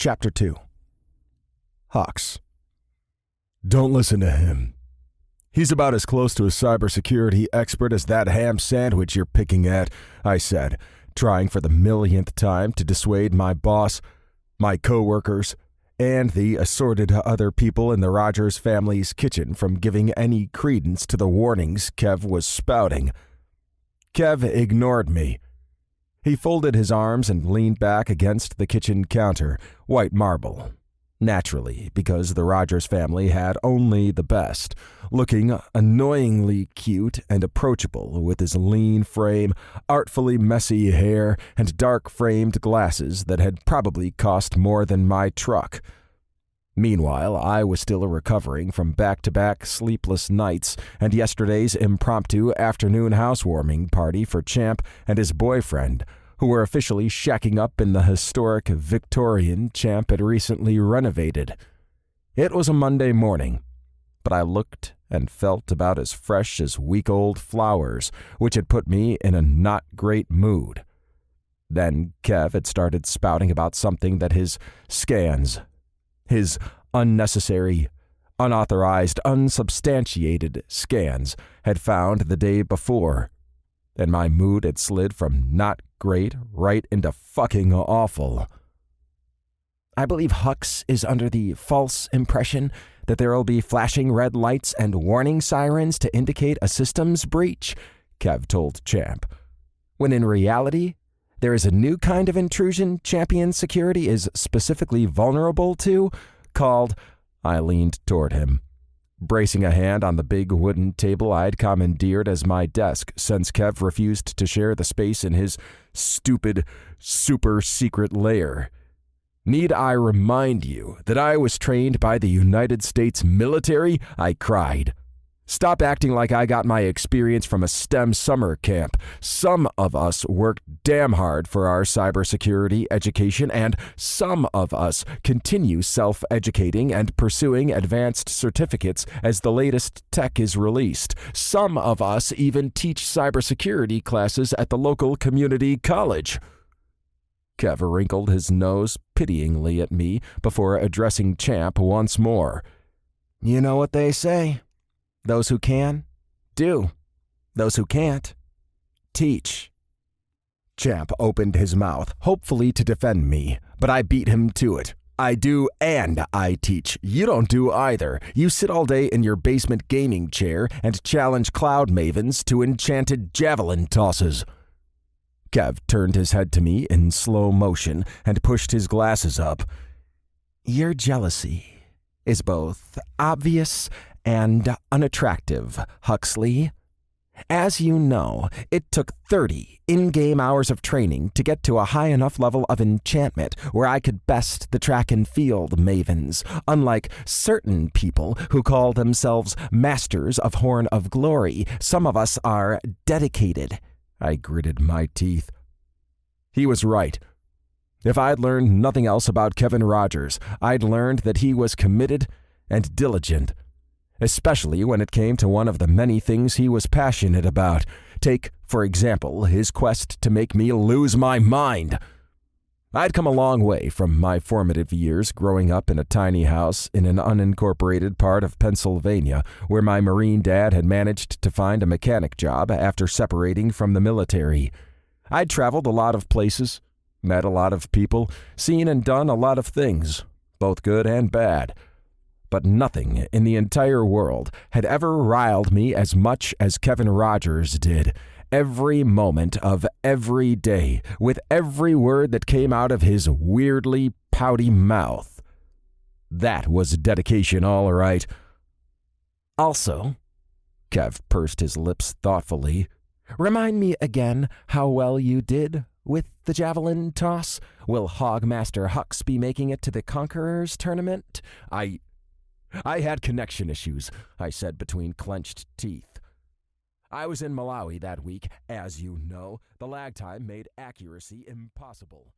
Chapter 2. Hux. Don't listen to him. He's about as close to a cybersecurity expert as that ham sandwich you're picking at, I said, trying for the millionth time to dissuade my boss, my coworkers, and the assorted other people in the Rogers family's kitchen from giving any credence to the warnings Kev was spouting. Kev ignored me. He folded his arms and leaned back against the kitchen counter, white marble. Naturally, because the Rogers family had only the best, looking annoyingly cute and approachable with his lean frame, artfully messy hair, and dark-framed glasses that had probably cost more than my truck. Meanwhile, I was still recovering from back-to-back sleepless nights and yesterday's impromptu afternoon housewarming party for Champ and his boyfriend, who were officially shacking up in the historic Victorian Champ had recently renovated. It was a Monday morning, but I looked and felt about as fresh as week-old flowers, which had put me in a not-great mood. Then Kev had started spouting about something that his scans, his unnecessary, unauthorized, unsubstantiated scans, had found the day before, and my mood had slid from not great right into fucking awful. I believe Hux is under the false impression that there will be flashing red lights and warning sirens to indicate a systems breach, Kev told Champ, when in reality, there is a new kind of intrusion Champion Security is specifically vulnerable to, called... I leaned toward him, bracing a hand on the big wooden table I'd commandeered as my desk since Kev refused to share the space in his stupid, super-secret lair. Need I remind you that I was trained by the United States military? I cried. Stop acting like I got my experience from a STEM summer camp. Some of us worked damn hard for our cybersecurity education, and some of us continue self-educating and pursuing advanced certificates as the latest tech is released. Some of us even teach cybersecurity classes at the local community college. Kev wrinkled his nose pityingly at me before addressing Champ once more. You know what they say. Those who can, do. Those who can't, teach. Champ opened his mouth, hopefully to defend me, but I beat him to it. I do and I teach. You don't do either. You sit all day in your basement gaming chair and challenge cloud mavens to enchanted javelin tosses. Kev turned his head to me in slow motion and pushed his glasses up. Your jealousy is both obvious and unattractive, Huxley. As you know, it took 30 in-game hours of training to get to a high enough level of enchantment where I could best the track and field mavens, unlike certain people who call themselves masters of Horn of Glory. Some of us are dedicated. I gritted my teeth. He was right. If I'd learned nothing else about Kevin Rogers, I'd learned that he was committed and diligent, especially when it came to one of the many things he was passionate about. Take, for example, his quest to make me lose my mind. I'd come a long way from my formative years growing up in a tiny house in an unincorporated part of Pennsylvania where my Marine dad had managed to find a mechanic job after separating from the military. I'd traveled a lot of places, met a lot of people, seen and done a lot of things, both good and bad. But nothing in the entire world had ever riled me as much as Kevin Rogers did. Every moment of every day, with every word that came out of his weirdly pouty mouth. That was dedication, all right. Also, Kev pursed his lips thoughtfully, remind me again how well you did with the javelin toss. Will Hogmaster Hux be making it to the Conquerors tournament? I had connection issues, I said between clenched teeth. I was in Malawi that week. As you know, the lag time made accuracy impossible.